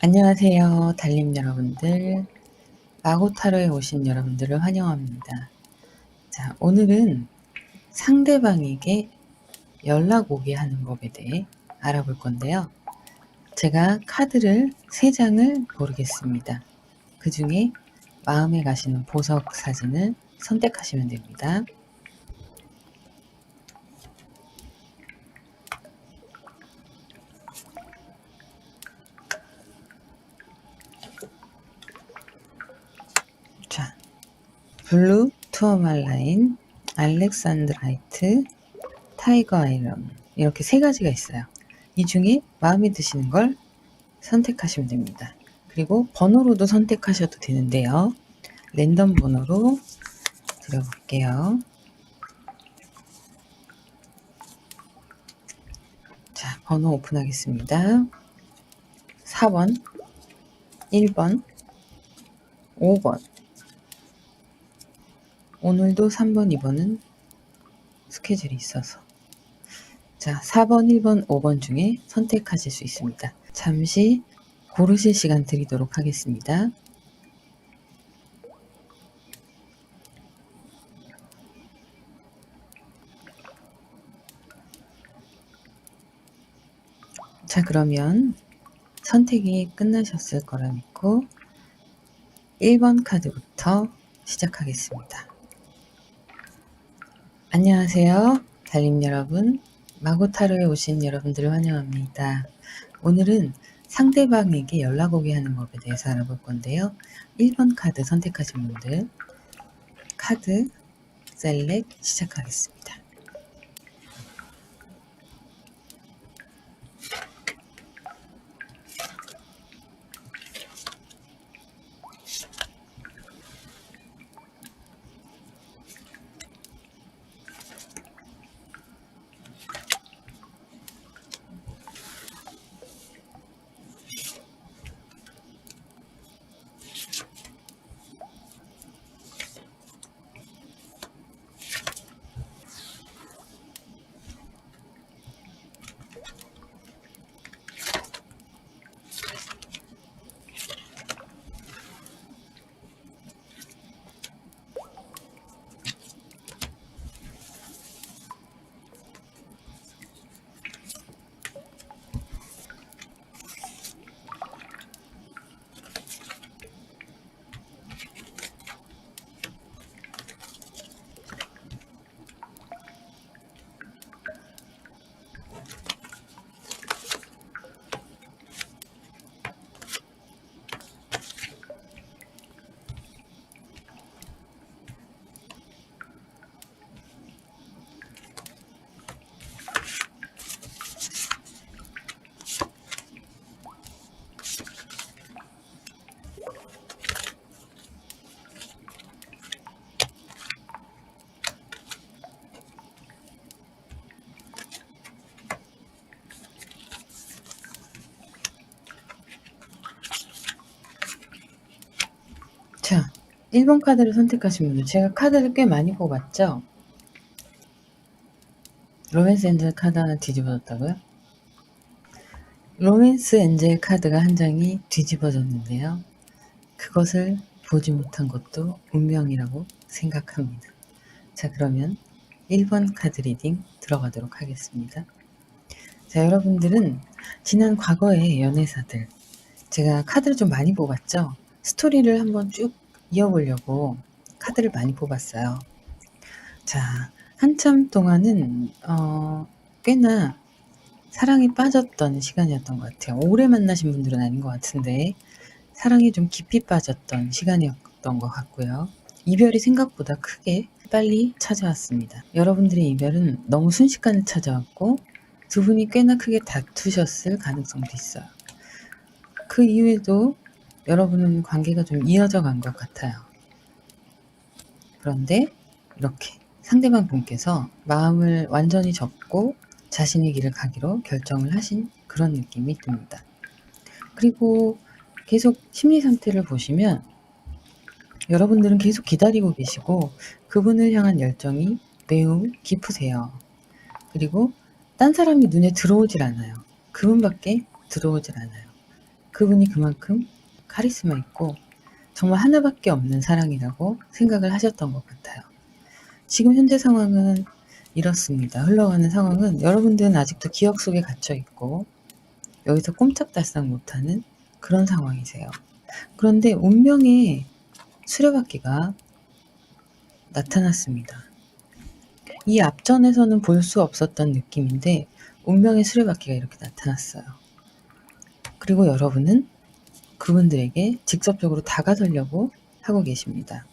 안녕하세요, 달님 여러분들. 마고타로에 오신 여러분들을 환영합니다. 자, 오늘은 상대방에게 연락 오게 하는 법에 대해 알아볼 건데요. 제가 카드를 3장을 고르겠습니다. 그 중에 마음에 가시는 보석 사진을 선택하시면 됩니다. 자, 블루 투어말라인, 알렉산드라이트, 타이거 아이런, 이렇게 3가지가 있어요. 이 중에 마음에 드시는 걸 선택하시면 됩니다. 그리고 번호로도 선택하셔도 되는데요. 랜덤 번호로 드려볼게요. 자, 번호 오픈하겠습니다. 4번, 1번, 5번. 오늘도 3번, 2번은 스케줄이 있어서. 자, 4번, 1번, 5번 중에 선택하실 수 있습니다. 잠시 고르실 시간 드리도록 하겠습니다. 자, 그러면 선택이 끝나셨을 거라 믿고 1번 카드부터 시작하겠습니다. 안녕하세요, 달님 여러분. 마고타로에 오신 여러분들을 환영합니다. 오늘은 상대방에게 연락 오게 하는 법에 대해서 알아볼 건데요. 1번 카드 선택하신 분들 카드 셀렉 시작하겠습니다. 자, 1번 카드를 선택하신 분들, 제가 카드를 꽤 많이 뽑았죠? 로맨스 엔젤 카드 하나 뒤집어졌다고요? 로맨스 엔젤 카드가 한 장이 뒤집어졌는데요. 그것을 보지 못한 것도 운명이라고 생각합니다. 자, 그러면 1번 카드 리딩 들어가도록 하겠습니다. 자, 여러분들은 지난 과거의 연애사들, 제가 카드를 좀 많이 뽑았죠? 스토리를 한번 쭉 이어보려고 카드를 많이 뽑았어요. 자, 한참 동안은 꽤나 사랑에 빠졌던 시간이었던 것 같아요. 오래 만나신 분들은 아닌 것 같은데 사랑에 좀 깊이 빠졌던 시간이었던 것 같고요. 이별이 생각보다 크게 빨리 찾아왔습니다. 여러분들의 이별은 너무 순식간에 찾아왔고 두 분이 꽤나 크게 다투셨을 가능성도 있어요. 그 이후에도 여러분은 관계가 좀 이어져 간 것 같아요. 그런데 이렇게 상대방 분께서 마음을 완전히 접고 자신의 길을 가기로 결정을 하신 그런 느낌이 듭니다. 그리고 계속 심리 상태를 보시면 여러분들은 계속 기다리고 계시고 그분을 향한 열정이 매우 깊으세요. 그리고 딴 사람이 눈에 들어오질 않아요. 그분밖에 들어오질 않아요. 그분이 그만큼 카리스마 있고 정말 하나밖에 없는 사랑이라고 생각을 하셨던 것 같아요. 지금 현재 상황은 이렇습니다. 흘러가는 상황은 여러분들은 아직도 기억 속에 갇혀 있고 여기서 꼼짝달싹 못하는 그런 상황이세요. 그런데 운명의 수레바퀴가 나타났습니다. 이 앞전에서는 볼 수 없었던 느낌인데 운명의 수레바퀴가 이렇게 나타났어요. 그리고 여러분은 그분들에게 직접적으로 다가서려고 하고 계십니다.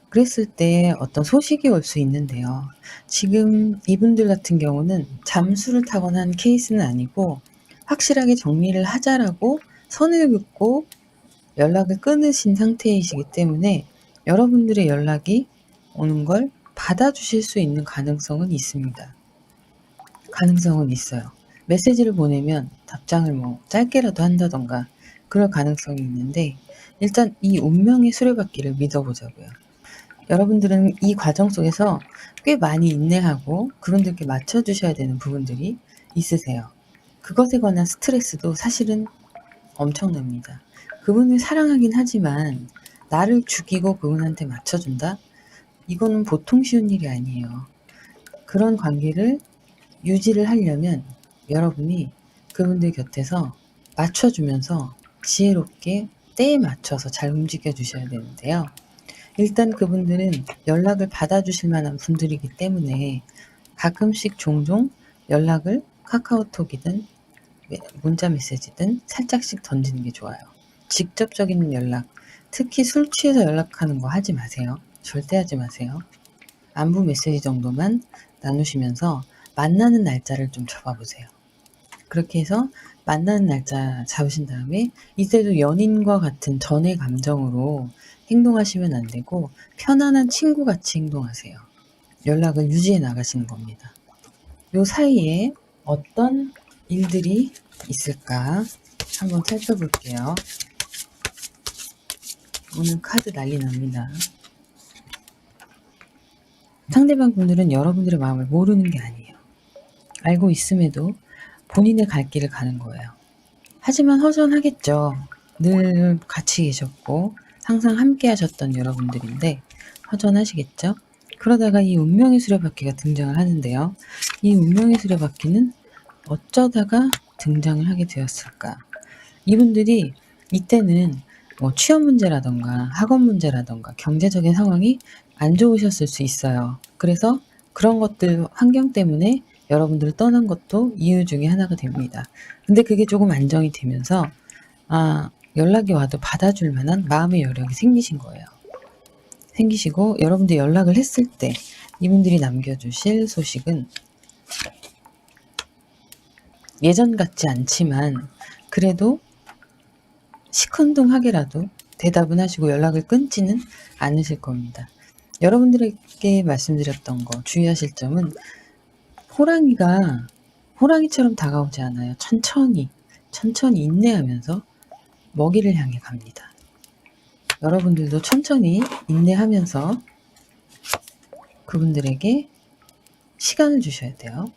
그랬을 때 어떤 소식이 올 수 있는데요. 지금 이분들 같은 경우는 잠수를 타거나 한 케이스는 아니고 확실하게 정리를 하자라고 선을 긋고 연락을 끊으신 상태이시기 때문에 여러분들의 연락이 오는 걸 받아주실 수 있는 가능성은 있습니다. 가능성은 있어요. 메시지를 보내면 답장을 뭐 짧게라도 한다던가 그럴 가능성이 있는데 일단 이 운명의 수레바퀴를 믿어보자고요. 여러분들은 이 과정 속에서 꽤 많이 인내하고 그분들께 맞춰주셔야 되는 부분들이 있으세요. 그것에 관한 스트레스도 사실은 엄청납니다. 그분을 사랑하긴 하지만 나를 죽이고 그분한테 맞춰준다? 이거는 보통 쉬운 일이 아니에요. 그런 관계를 유지를 하려면 여러분이 그분들 곁에서 맞춰주면서 지혜롭게 때에 맞춰서 잘 움직여 주셔야 되는데요. 일단 그분들은 연락을 받아주실 만한 분들이기 때문에 가끔씩 종종 연락을 카카오톡이든 문자 메시지든 살짝씩 던지는 게 좋아요. 직접적인 연락, 특히 술 취해서 연락하는 거 하지 마세요. 절대 하지 마세요. 안부 메시지 정도만 나누시면서 만나는 날짜를 좀 잡아보세요. 그렇게 해서 만나는 날짜 잡으신 다음에 이때도 연인과 같은 전의 감정으로 행동하시면 안 되고 편안한 친구같이 행동하세요. 연락을 유지해 나가시는 겁니다. 요 사이에 어떤 일들이 있을까 한번 살펴볼게요. 오늘 카드 난리 납니다. 상대방 분들은 여러분들의 마음을 모르는 게 아니에요. 알고 있음에도 본인의 갈 길을 가는 거예요. 하지만 허전하겠죠. 늘 같이 계셨고 항상 함께 하셨던 여러분들인데 허전하시겠죠? 그러다가 이 운명의 수레바퀴가 등장을 하는데요. 이 운명의 수레바퀴는 어쩌다가 등장을 하게 되었을까? 이분들이 이때는 뭐 취업 문제라던가 학업 문제라던가 경제적인 상황이 안 좋으셨을 수 있어요. 그래서 그런 것들 환경 때문에 여러분들을 떠난 것도 이유 중에 하나가 됩니다. 근데 그게 조금 안정이 되면서 연락이 와도 받아줄 만한 마음의 여력이 생기신 거예요. 생기시고 여러분들이 연락을 했을 때 이분들이 남겨주실 소식은 예전 같지 않지만 그래도 시큰둥하게라도 대답은 하시고 연락을 끊지는 않으실 겁니다. 여러분들에게 말씀드렸던 거 주의하실 점은 호랑이처럼 다가오지 않아요. 천천히 인내하면서 먹이를 향해 갑니다. 여러분들도 천천히 인내하면서 그분들에게 시간을 주셔야 돼요.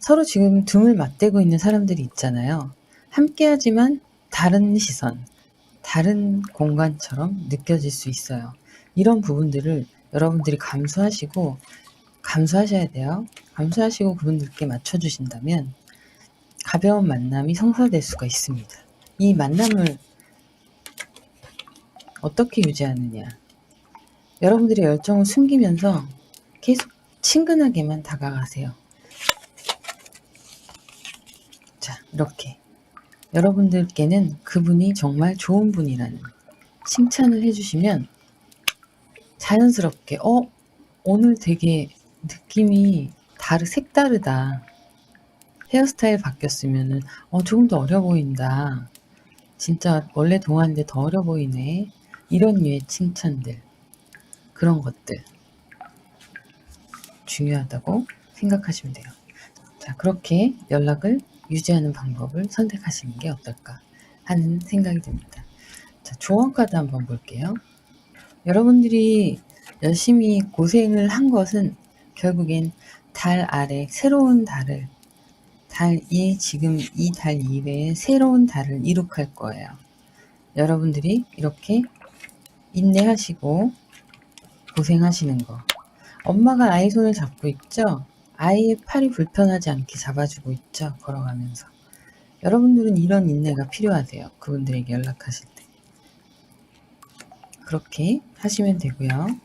서로 지금 등을 맞대고 있는 사람들이 있잖아요. 함께하지만 다른 시선, 다른 공간처럼 느껴질 수 있어요. 이런 부분들을 여러분들이 감수하셔야 돼요. 감수하시고 그분들께 맞춰주신다면 가벼운 만남이 성사될 수가 있습니다. 이 만남을 어떻게 유지하느냐. 여러분들의 열정을 숨기면서 계속 친근하게만 다가가세요. 자, 이렇게 여러분들께는 그분이 정말 좋은 분이라는 칭찬을 해주시면 자연스럽게 오늘 되게 느낌이 색다르다. 헤어스타일 바뀌었으면은 조금 더 어려 보인다. 진짜 원래 동안인데 더 어려 보이네. 이런 류의 칭찬들, 그런 것들 중요하다고 생각하시면 돼요. 자, 그렇게 연락을 유지하는 방법을 선택하시는 게 어떨까 하는 생각이 듭니다. 자, 조언 카드 한번 볼게요. 여러분들이 열심히 고생을 한 것은 결국엔 달 아래 새로운 달 지금 이 달 이외에 새로운 달을 이룩할 거예요. 여러분들이 이렇게 인내하시고 고생하시는 거. 엄마가 아이 손을 잡고 있죠? 아이의 팔이 불편하지 않게 잡아주고 있죠? 걸어가면서. 여러분들은 이런 인내가 필요하세요. 그분들에게 연락하실 때. 그렇게 하시면 되고요.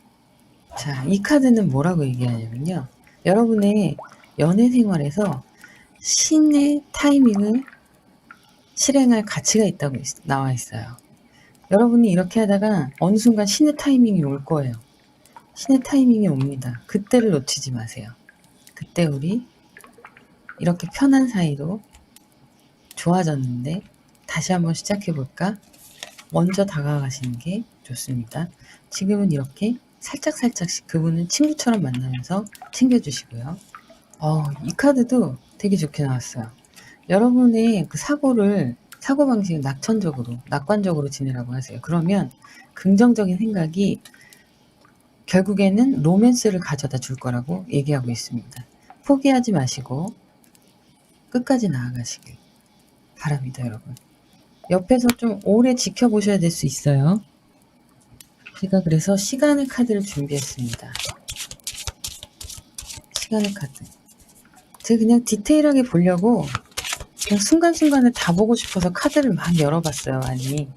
자, 이 카드는 뭐라고 얘기하냐면요. 여러분의 연애 생활에서 신의 타이밍을 실행할 가치가 있다고 나와 있어요. 여러분이 이렇게 하다가 어느 순간 신의 타이밍이 올 거예요. 신의 타이밍이 옵니다. 그때를 놓치지 마세요. 그때 우리 이렇게 편한 사이로 좋아졌는데 다시 한번 시작해볼까? 먼저 다가가시는 게 좋습니다. 지금은 이렇게 살짝살짝씩 그분을 친구처럼 만나면서 챙겨주시고요. 이 카드도 되게 좋게 나왔어요. 여러분의 그 사고방식을 낙관적으로 지내라고 하세요. 그러면 긍정적인 생각이 결국에는 로맨스를 가져다 줄 거라고 얘기하고 있습니다. 포기하지 마시고 끝까지 나아가시길 바랍니다, 여러분. 옆에서 좀 오래 지켜보셔야 될 수 있어요. 제가 그래서 시간의 카드를 준비했습니다. 시간의 카드. 제가 그냥 디테일하게 보려고 그냥 순간순간을 다 보고 싶어서 카드를 막 열어봤어요. 아니,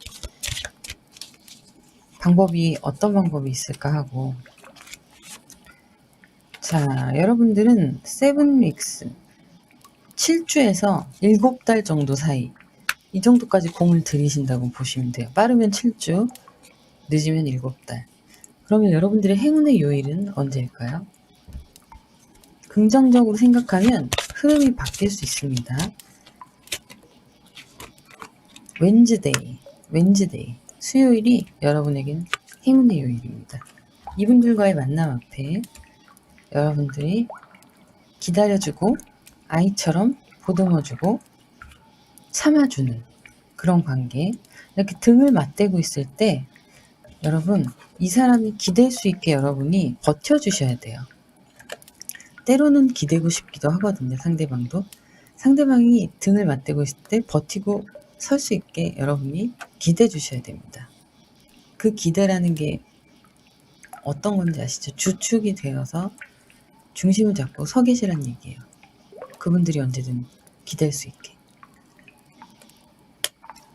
어떤 방법이 있을까 하고. 자, 여러분들은 7weeks, 7주에서 7달 정도 사이, 이 정도까지 공을 들이신다고 보시면 돼요. 빠르면 7주, 늦으면 7달. 그러면 여러분들의 행운의 요일은 언제일까요? 긍정적으로 생각하면 흐름이 바뀔 수 있습니다. 웬즈데이. 수요일이 여러분에겐 행운의 요일입니다. 이분들과의 만남 앞에 여러분들이 기다려주고 아이처럼 보듬어주고 참아주는 그런 관계. 이렇게 등을 맞대고 있을 때 여러분, 이 사람이 기댈 수 있게 여러분이 버텨주셔야 돼요. 때로는 기대고 싶기도 하거든요. 상대방이 등을 맞대고 있을 때 버티고 설 수 있게 여러분이 기대 주셔야 됩니다. 그 기대라는 게 어떤 건지 아시죠? 주축이 되어서 중심을 잡고 서 계시란 얘기예요. 그분들이 언제든 기댈 수 있게.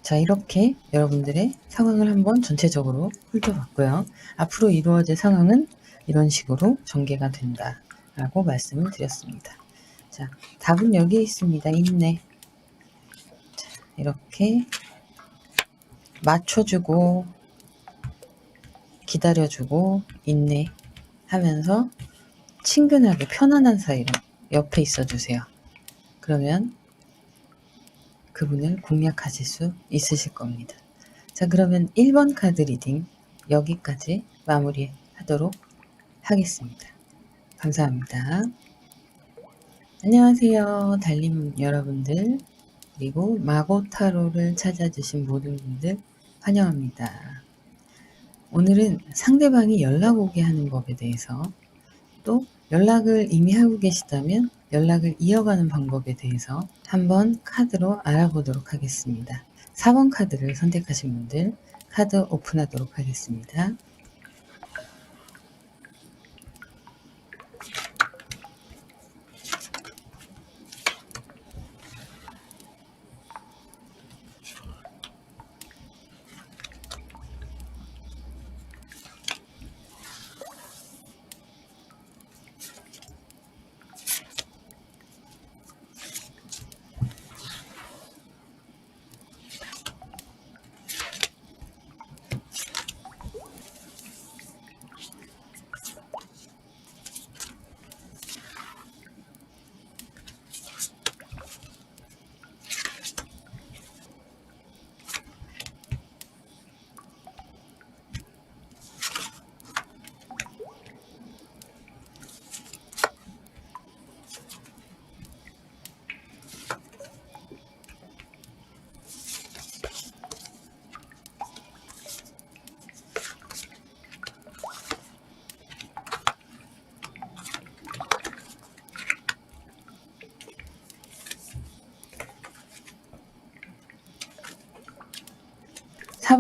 자, 이렇게 여러분들의 상황을 한번 전체적으로 훑어봤고요. 앞으로 이루어질 상황은 이런 식으로 전개가 된다라고 말씀을 드렸습니다. 자, 답은 여기에 있습니다. 인내. 자, 이렇게 맞춰주고 기다려주고 인내하면서 친근하게 편안한 사이로 옆에 있어주세요. 그러면 그분을 공략하실 수 있으실 겁니다. 자, 그러면 1번 카드 리딩 여기까지 마무리하도록 하겠습니다. 감사합니다. 안녕하세요. 달님 여러분들, 그리고 마고타로를 찾아주신 모든 분들 환영합니다. 오늘은 상대방이 연락 오게 하는 법에 대해서, 또 연락을 이미 하고 계시다면 연락을 이어가는 방법에 대해서 한번 카드로 알아보도록 하겠습니다. 4번 카드를 선택하신 분들 카드 오픈하도록 하겠습니다.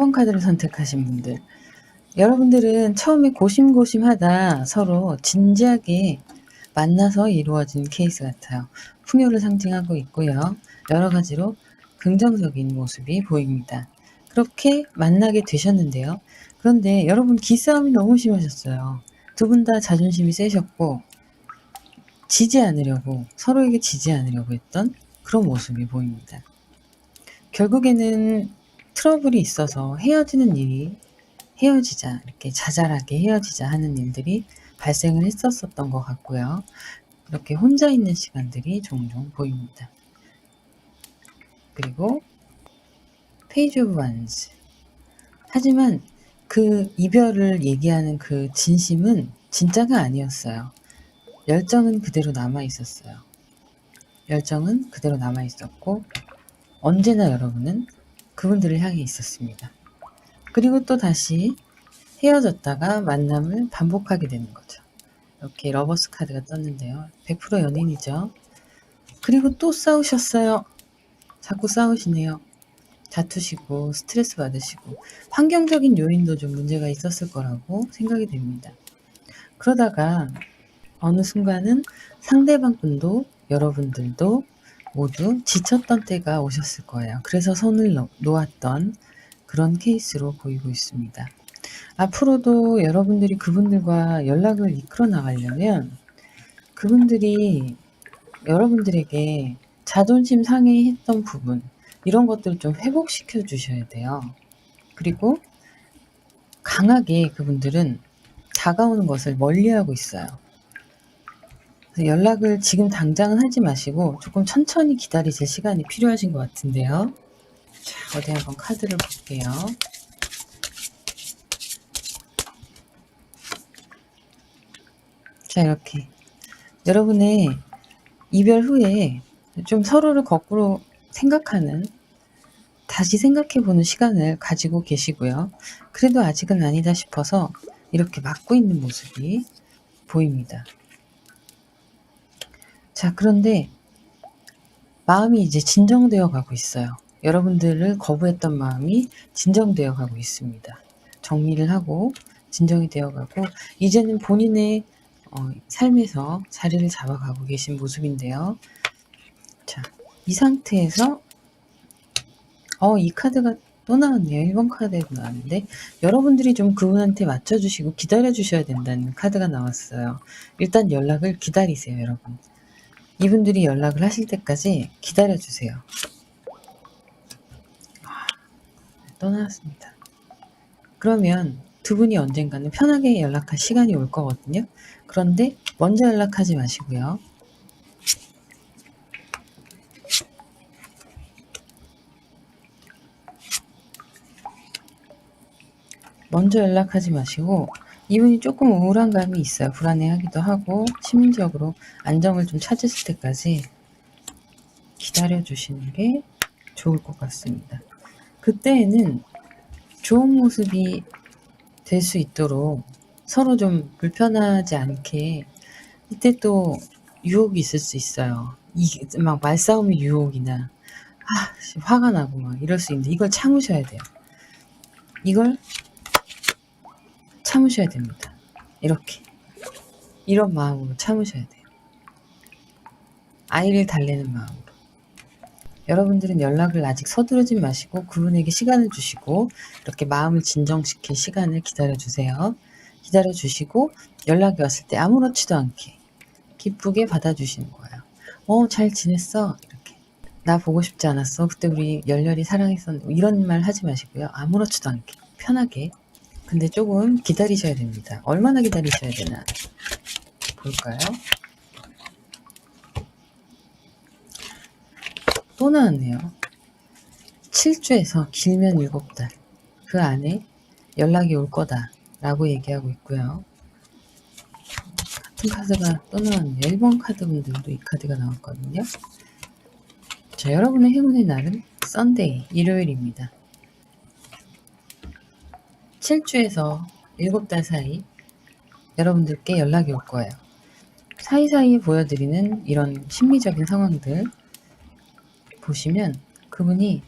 4번 카드를 선택하신 분들, 여러분들은 처음에 고심고심하다 서로 진지하게 만나서 이루어진 케이스 같아요. 풍요를 상징하고 있고요. 여러 가지로 긍정적인 모습이 보입니다. 그렇게 만나게 되셨는데요. 그런데 여러분 기싸움이 너무 심하셨어요. 두 분 다 자존심이 세셨고 지지 않으려고, 서로에게 지지 않으려고 했던 그런 모습이 보입니다. 결국에는 트러블이 있어서 헤어지는 일이, 헤어지자, 이렇게 자잘하게 헤어지자 하는 일들이 발생을 했었던 것 같고요. 이렇게 혼자 있는 시간들이 종종 보입니다. 그리고 페이지 오브 완즈. 하지만 그 이별을 얘기하는 그 진심은 진짜가 아니었어요. 열정은 그대로 남아 있었어요. 열정은 그대로 남아 있었고 언제나 여러분은 그분들을 향해 있었습니다. 그리고 또 다시 헤어졌다가 만남을 반복하게 되는 거죠. 이렇게 러버스 카드가 떴는데요. 100% 연인이죠. 그리고 또 싸우셨어요. 자꾸 싸우시네요. 다투시고 스트레스 받으시고 환경적인 요인도 좀 문제가 있었을 거라고 생각이 됩니다. 그러다가 어느 순간은 상대방 분도 여러분들도 모두 지쳤던 때가 오셨을 거예요. 그래서 손을 놓았던 그런 케이스로 보이고 있습니다. 앞으로도 여러분들이 그분들과 연락을 이끌어 나가려면 그분들이 여러분들에게 자존심 상해했던 부분, 이런 것들을 좀 회복시켜 주셔야 돼요. 그리고 강하게 그분들은 다가오는 것을 멀리하고 있어요. 그래서 연락을 지금 당장은 하지 마시고 조금 천천히 기다리실 시간이 필요하신 것 같은데요. 자, 어디 한번 카드를 볼게요. 자, 이렇게 여러분의 이별 후에 좀 서로를 거꾸로 생각하는, 다시 생각해보는 시간을 가지고 계시고요. 그래도 아직은 아니다 싶어서 이렇게 막고 있는 모습이 보입니다. 자, 그런데 마음이 이제 진정되어 가고 있어요. 여러분들을 거부했던 마음이 진정되어 가고 있습니다. 정리를 하고 진정이 되어 가고 이제는 본인의 삶에서 자리를 잡아가고 계신 모습인데요. 자, 이 상태에서 이 카드가 또 나왔네요. 1번 카드에도 나왔는데 여러분들이 좀 그분한테 맞춰주시고 기다려주셔야 된다는 카드가 나왔어요. 일단 연락을 기다리세요, 여러분. 이분들이 연락을 하실 때까지 기다려주세요. 또 나왔습니다. 그러면 두 분이 언젠가는 편하게 연락할 시간이 올 거거든요. 그런데 먼저 연락하지 마시고요. 먼저 연락하지 마시고 이분이 조금 우울한 감이 있어요. 불안해하기도 하고 심리적으로 안정을 좀 찾으실 때까지 기다려주시는 게 좋을 것 같습니다. 그때에는 좋은 모습이 될 수 있도록 서로 좀 불편하지 않게, 이때 또 유혹이 있을 수 있어요. 막 말싸움의 유혹이나 화가 나고 막 이럴 수 있는데 이걸 참으셔야 돼요. 이걸 참으셔야 됩니다. 이렇게 이런 마음으로 참으셔야 돼요. 아이를 달래는 마음으로. 여러분들은 연락을 아직 서두르지 마시고 그분에게 시간을 주시고 이렇게 마음을 진정시킬 시간을 기다려주세요. 기다려주시고 연락이 왔을 때 아무렇지도 않게 기쁘게 받아주시는 거예요. 잘 지냈어? 이렇게. 나 보고 싶지 않았어? 그때 우리 열렬히 사랑했었는데, 이런 말 하지 마시고요. 아무렇지도 않게 편하게. 근데 조금 기다리셔야 됩니다. 얼마나 기다리셔야 되나 볼까요? 또 나왔네요. 7주에서 길면 7달. 그 안에 연락이 올 거다 라고 얘기하고 있고요. 같은 카드가 또 나왔네요. 1번 카드분들도 이 카드가 나왔거든요. 자, 여러분의 행운의 날은 썬데이, 일요일입니다. 7주에서 7달 사이 여러분들께 연락이 올 거예요. 사이사이에 보여드리는 이런 심리적인 상황들 보시면 그분이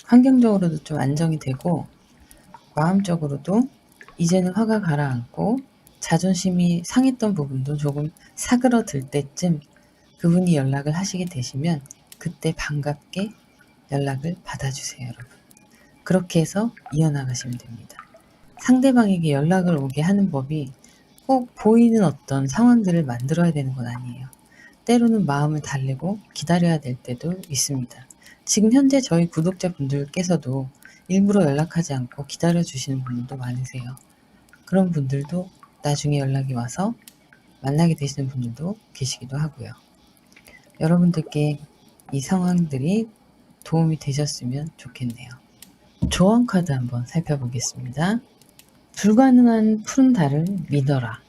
환경적으로도 좀 안정이 되고 마음적으로도 이제는 화가 가라앉고 자존심이 상했던 부분도 조금 사그러들 때쯤 그분이 연락을 하시게 되시면 그때 반갑게 연락을 받아주세요, 여러분. 그렇게 해서 이어나가시면 됩니다. 상대방에게 연락을 오게 하는 법이 꼭 보이는 어떤 상황들을 만들어야 되는 건 아니에요. 때로는 마음을 달래고 기다려야 될 때도 있습니다. 지금 현재 저희 구독자분들께서도 일부러 연락하지 않고 기다려주시는 분들도 많으세요. 그런 분들도 나중에 연락이 와서 만나게 되시는 분들도 계시기도 하고요. 여러분들께 이 상황들이 도움이 되셨으면 좋겠네요. 조언 카드 한번 살펴보겠습니다. 불가능한 푸른 달을 믿어라.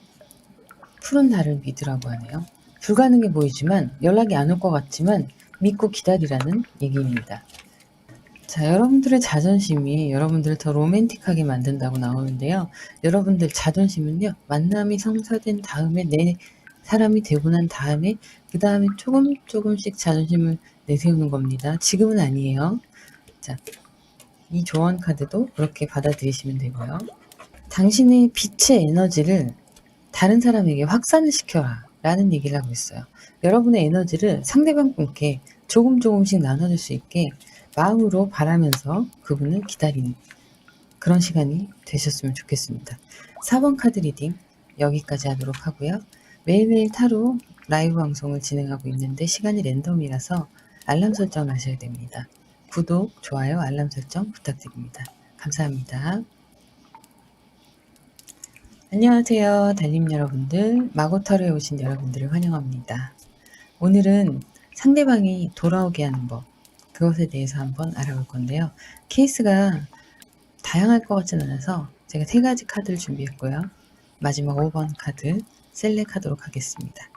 푸른 달을 믿으라고 하네요. 불가능해 보이지만 연락이 안 올 것 같지만 믿고 기다리라는 얘기입니다. 자, 여러분들의 자존심이 여러분들을 더 로맨틱하게 만든다고 나오는데요. 여러분들 자존심은요, 만남이 성사된 다음에 내 사람이 되고 난 다음에 그 다음에 조금씩 자존심을 내세우는 겁니다. 지금은 아니에요. 자, 이 조언 카드도 그렇게 받아들이시면 되고요. 당신의 빛의 에너지를 다른 사람에게 확산을 시켜라 라는 얘기를 하고 있어요. 여러분의 에너지를 상대방 분께 조금씩 나눠줄 수 있게 마음으로 바라면서 그분을 기다리는 그런 시간이 되셨으면 좋겠습니다. 4번 카드 리딩 여기까지 하도록 하고요. 매일매일 타로 라이브 방송을 진행하고 있는데 시간이 랜덤이라서 알람 설정을 하셔야 됩니다. 구독, 좋아요, 알람 설정 부탁드립니다. 감사합니다. 안녕하세요. 달님 여러분들, 마고타로에 오신 여러분들을 환영합니다. 오늘은 상대방이 돌아오게 하는 법, 그것에 대해서 한번 알아볼 건데요. 케이스가 다양할 것 같진 않아서 제가 3가지 카드를 준비했고요. 마지막 5번 카드 셀렉하도록 하겠습니다.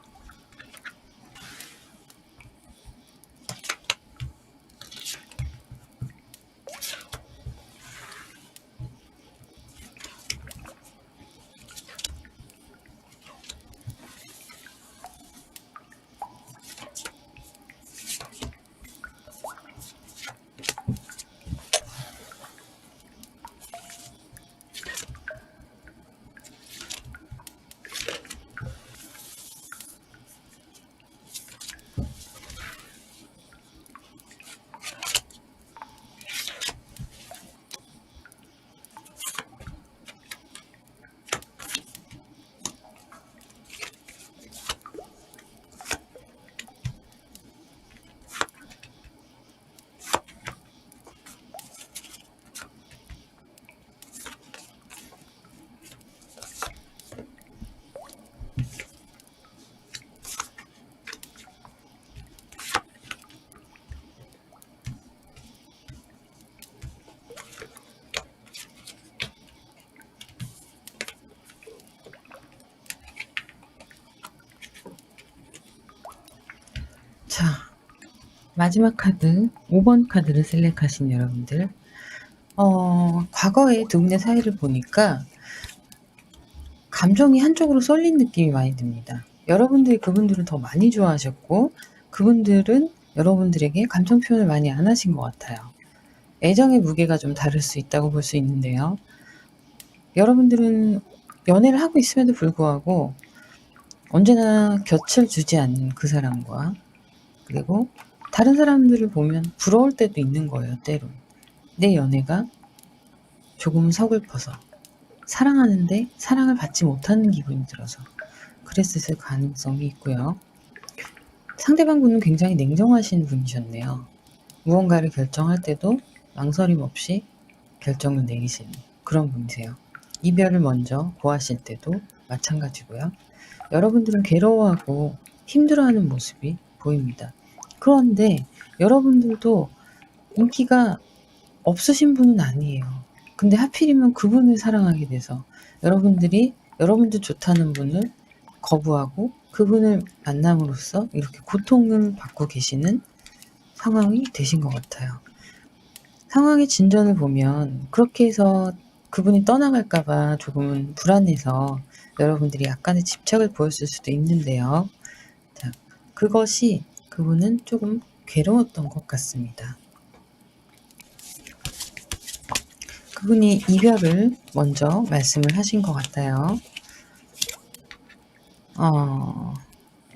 자, 마지막 카드 5번 카드를 셀렉하신 여러분들, 과거의 두 분의 사이를 보니까 감정이 한쪽으로 쏠린 느낌이 많이 듭니다. 여러분들이 그분들을 더 많이 좋아하셨고 그분들은 여러분들에게 감정 표현을 많이 안 하신 것 같아요. 애정의 무게가 좀 다를 수 있다고 볼 수 있는데요. 여러분들은 연애를 하고 있음에도 불구하고 언제나 곁을 주지 않는 그 사람과, 그리고 다른 사람들을 보면 부러울 때도 있는 거예요. 때로 내 연애가 조금 서글퍼서 사랑하는데 사랑을 받지 못하는 기분이 들어서 그랬을 가능성이 있고요. 상대방 분은 굉장히 냉정하신 분이셨네요. 무언가를 결정할 때도 망설임 없이 결정을 내리시는 그런 분이세요. 이별을 먼저 고하실 때도 마찬가지고요. 여러분들은 괴로워하고 힘들어하는 모습이 보입니다. 그런데 여러분들도 인기가 없으신 분은 아니에요. 근데 하필이면 그분을 사랑하게 돼서 여러분들이 여러분들 좋다는 분을 거부하고 그분을 만남으로써 이렇게 고통을 받고 계시는 상황이 되신 것 같아요. 상황의 진전을 보면 그렇게 해서 그분이 떠나갈까봐 조금은 불안해서 여러분들이 약간의 집착을 보였을 수도 있는데요. 자, 그것이 그분은 조금 괴로웠던 것 같습니다. 그분이 이별을 먼저 말씀을 하신 것 같아요.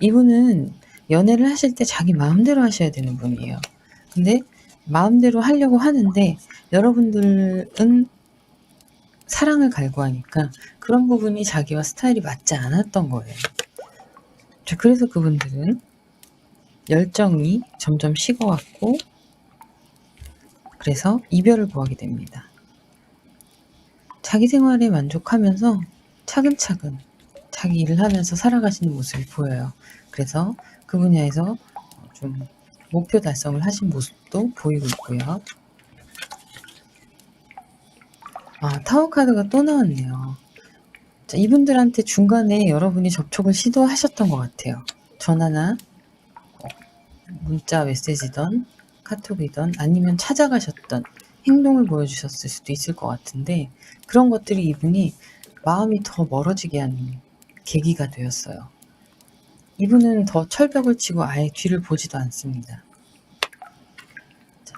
이분은 연애를 하실 때 자기 마음대로 하셔야 되는 분이에요. 근데 마음대로 하려고 하는데 여러분들은 사랑을 갈구하니까 그런 부분이 자기와 스타일이 맞지 않았던 거예요. 그래서 그분들은 열정이 점점 식어왔고 그래서 이별을 구하게 됩니다. 자기 생활에 만족하면서 차근차근 자기 일을 하면서 살아가시는 모습이 보여요. 그래서 그 분야에서 좀 목표 달성을 하신 모습도 보이고 있고요. 타워 카드가 또 나왔네요. 자, 이분들한테 중간에 여러분이 접촉을 시도하셨던 것 같아요. 전화나 문자 메시지든 카톡이든 아니면 찾아가셨던 행동을 보여주셨을 수도 있을 것 같은데 그런 것들이 이분이 마음이 더 멀어지게 하는 계기가 되었어요. 이분은 더 철벽을 치고 아예 뒤를 보지도 않습니다. 자,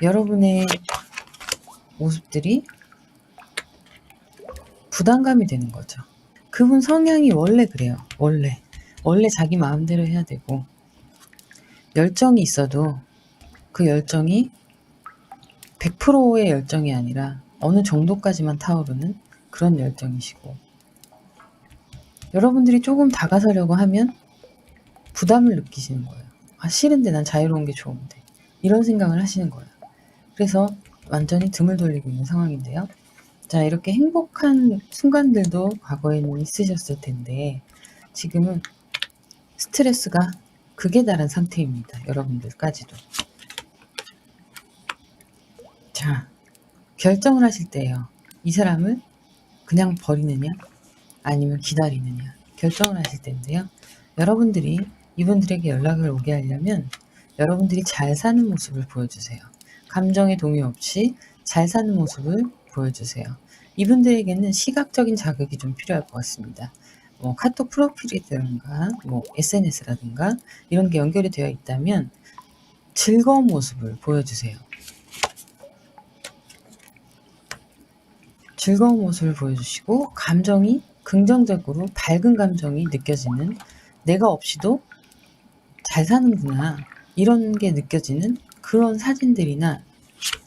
여러분의 모습들이 부담감이 되는 거죠. 그분 성향이 원래 그래요. 원래 자기 마음대로 해야 되고 열정이 있어도 그 열정이 100%의 열정이 아니라 어느 정도까지만 타오르는 그런 열정이시고 여러분들이 조금 다가서려고 하면 부담을 느끼시는 거예요. 싫은데 난 자유로운 게 좋은데 이런 생각을 하시는 거예요. 그래서 완전히 등을 돌리고 있는 상황인데요. 자, 이렇게 행복한 순간들도 과거에는 있으셨을 텐데 지금은 스트레스가 극에 달한 상태입니다. 여러분들까지도. 자, 결정을 하실 때예요. 이 사람을 그냥 버리느냐 아니면 기다리느냐 결정을 하실 텐데요. 여러분들이 이분들에게 연락을 오게 하려면 여러분들이 잘 사는 모습을 보여주세요. 감정의 동요 없이 잘 사는 모습을 보여주세요. 이분들에게는 시각적인 자극이 좀 필요할 것 같습니다. 카톡 프로필이라든가 SNS라든가 이런 게 연결이 되어 있다면 즐거운 모습을 보여주세요. 즐거운 모습을 보여주시고 감정이 긍정적으로 밝은 감정이 느껴지는 내가 없이도 잘 사는구나 이런 게 느껴지는 그런 사진들이나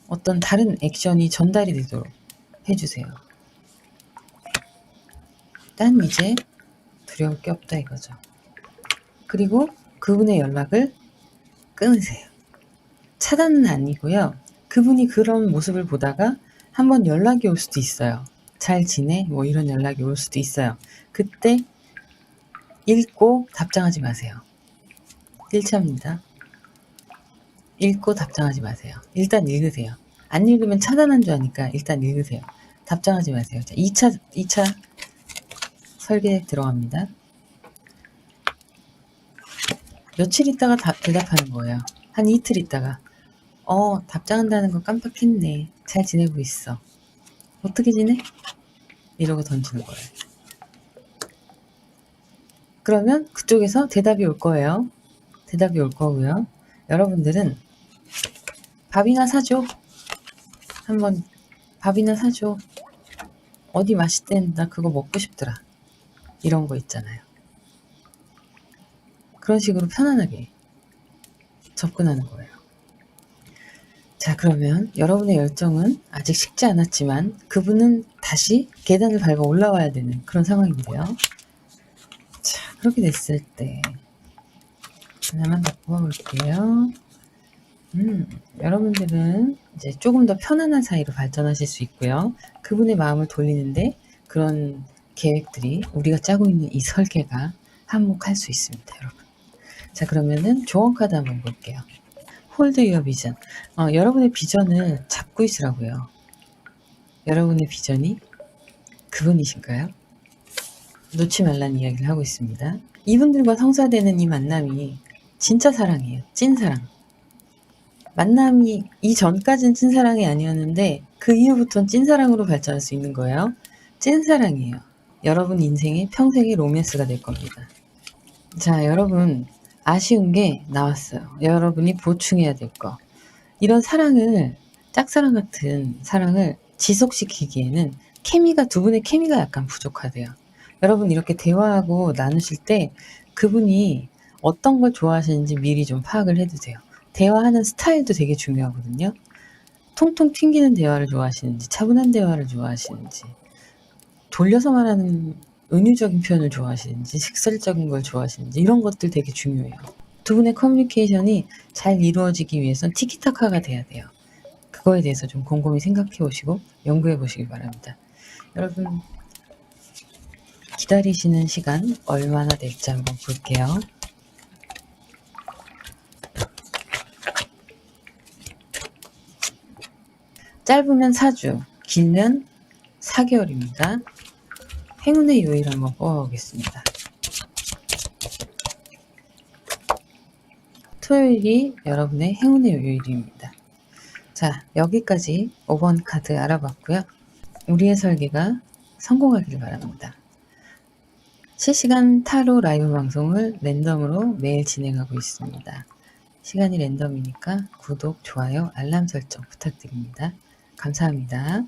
어떤 다른 액션이 전달이 되도록 해주세요. 난 이제 두려울 게 없다 이거죠. 그리고 그분의 연락을 끊으세요. 차단은 아니고요. 그분이 그런 모습을 보다가 한번 연락이 올 수도 있어요. 잘 지내? 이런 연락이 올 수도 있어요. 그때 읽고 답장하지 마세요. 1차입니다. 읽고 답장하지 마세요. 일단 읽으세요. 안 읽으면 차단한 줄 아니까 일단 읽으세요. 답장하지 마세요. 자, 2차 설계 들어갑니다. 며칠 있다가 대답하는 거예요. 한 이틀 있다가 답장한다는 거 깜빡했네. 잘 지내고 있어. 어떻게 지내? 이러고 던지는 거예요. 그러면 그쪽에서 대답이 올 거예요. 대답이 올 거고요. 여러분들은 밥이나 사줘. 한번 밥이나 사줘. 어디 맛있댄 나 그거 먹고 싶더라. 이런 거 있잖아요. 그런 식으로 편안하게 접근하는 거예요. 자, 그러면 여러분의 열정은 아직 식지 않았지만 그분은 다시 계단을 밟아 올라와야 되는 그런 상황인데요. 자, 그렇게 됐을 때 하나만 더 뽑아볼게요. 여러분들은 이제 조금 더 편안한 사이로 발전하실 수 있고요. 그분의 마음을 돌리는데 그런 계획들이 우리가 짜고 있는 이 설계가 한몫할 수 있습니다, 여러분. 자, 그러면은 조언 카드 한번 볼게요. 홀드 유어 비전. 여러분의 비전을 잡고 있으라고요. 여러분의 비전이 그분이신가요? 놓지 말라는 이야기를 하고 있습니다. 이분들과 성사되는 이 만남이 진짜 사랑이에요. 찐사랑. 만남이 이전까지는 찐사랑이 아니었는데 그 이후부터는 찐사랑으로 발전할 수 있는 거예요. 찐사랑이에요. 여러분 인생의 평생의 로맨스가 될 겁니다. 자, 여러분 아쉬운 게 나왔어요. 여러분이 보충해야 될 거. 이런 사랑을 짝사랑 같은 사랑을 지속시키기에는 두 분의 케미가 약간 부족하대요. 여러분 이렇게 대화하고 나누실 때 그분이 어떤 걸 좋아하시는지 미리 좀 파악을 해두세요. 대화하는 스타일도 되게 중요하거든요. 통통 튕기는 대화를 좋아하시는지, 차분한 대화를 좋아하시는지, 돌려서 말하는 은유적인 표현을 좋아하시는지, 식설적인 걸 좋아하시는지, 이런 것들 되게 중요해요. 두 분의 커뮤니케이션이 잘 이루어지기 위해선 티키타카가 돼야 돼요. 그거에 대해서 좀 곰곰이 생각해 보시고 연구해 보시기 바랍니다. 여러분 기다리시는 시간 얼마나 될지 한번 볼게요. 짧으면 4주, 길면 4개월입니다. 행운의 요일 한번 뽑아보겠습니다. 토요일이 여러분의 행운의 요일입니다. 자, 여기까지 5번 카드 알아봤고요. 우리의 설계가 성공하길 바랍니다. 실시간 타로 라이브 방송을 랜덤으로 매일 진행하고 있습니다. 시간이 랜덤이니까 구독, 좋아요, 알람 설정 부탁드립니다. 감사합니다.